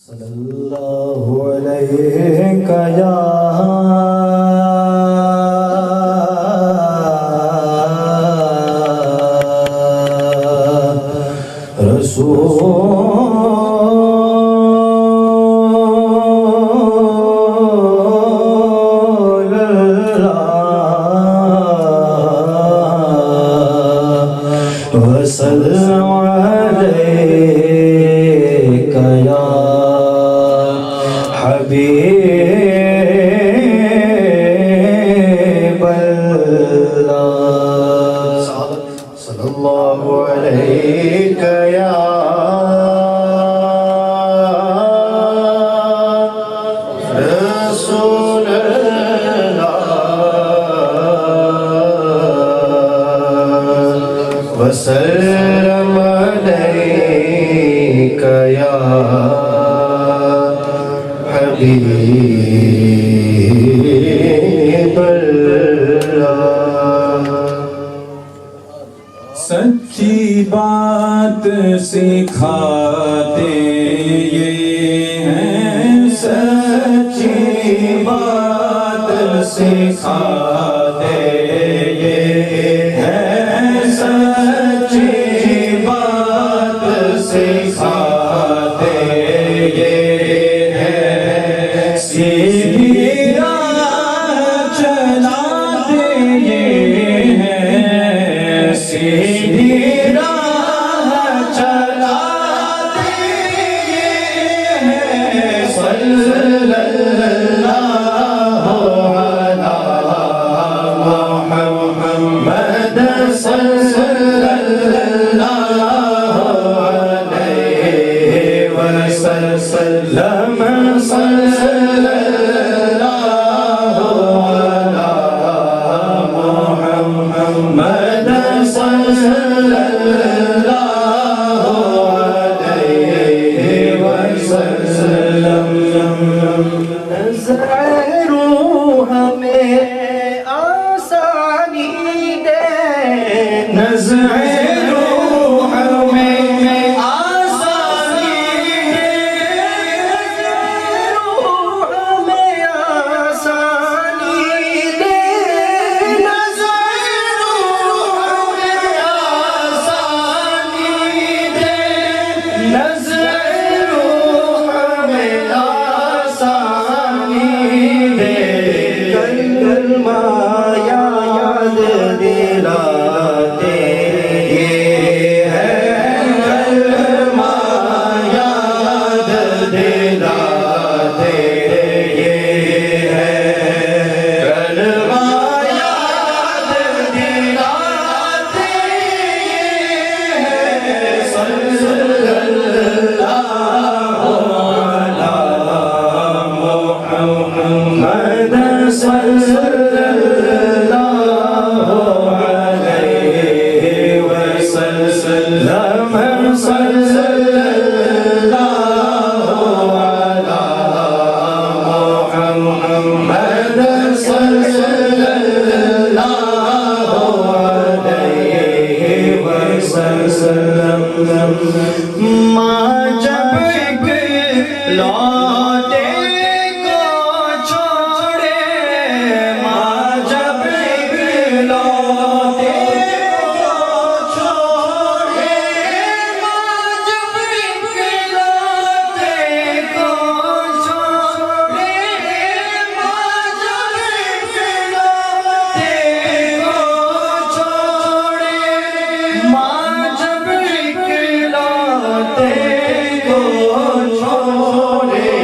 صلی اللہ علیہ یا رسول اللہ وسلم علیک یا حبیب اللہ صلی اللہ علیک یا رسول اللہ وسلم علیک یا حبیب اللہ سچی بات سکھاتے یہ ہیں سچی بات سکھاتے یہ ہیں سچی بات سکھاتے یہ ہیں سیدھی راہ چلاتے یہ ہیں سیدھی راہ چلاتے یہ ہیں صلی اللہ علی محمد صلی اللہ علیہ وسلم صلی اللہ علی محمد صلی اللہ علیہ وسلم نزع روح میں آسانی دے نزع روح میں آسانی دے روح میں آسانی دے نزع روح میں آسانی دے نزع روح میں آسانی دے کلمہ یاد دلاتے یہ ہے کلمہ یاد دلاتے یہ ہے کلمہ یاد دلاتے یہ ہے صلی اللہ علی محمد صلی اللہ علیہ وسلم صلی اللہ علی محمد صلی اللہ علیہ وسلم ماں جب لوٹے کو چھوڑے ماں جب لوٹے کو چھوڑے ماں جب لوٹے کو چھوڑے ماں جب لوٹے کو چھوڑے ماں جب لوٹے کو چھوڑے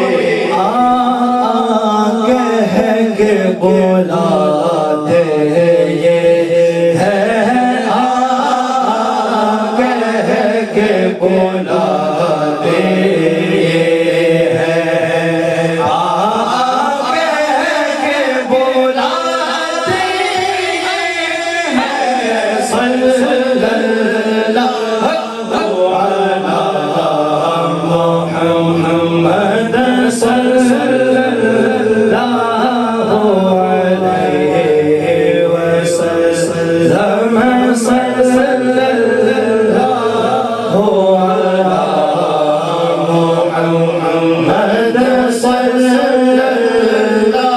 محمد صلی اللہ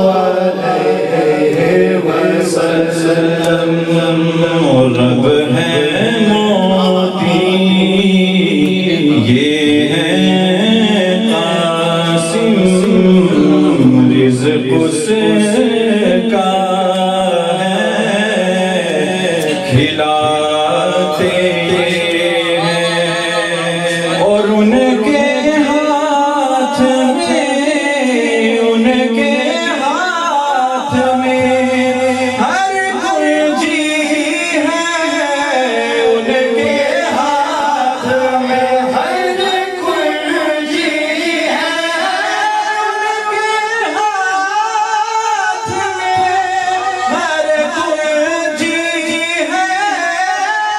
علیہ وسلم رب ہے موتی یہ ہے قاسم رزق سے کا ہے کھلاتے ہیں اور ان کے ہاتھ میں ہر کنجی ہے ان کے ہاتھ میں ہر کنجی ہے ان کے ہاتھ میں ہر کنجی ہے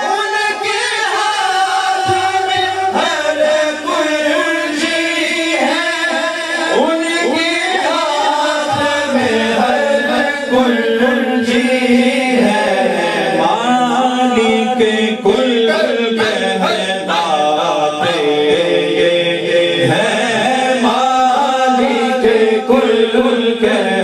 ان کے ہاتھ میں ہر کنجی ہے ان کے ہاتھ میں ہر کنجی ہے مالک کل کہلاتے یہ ہے مالک کل کہلاتے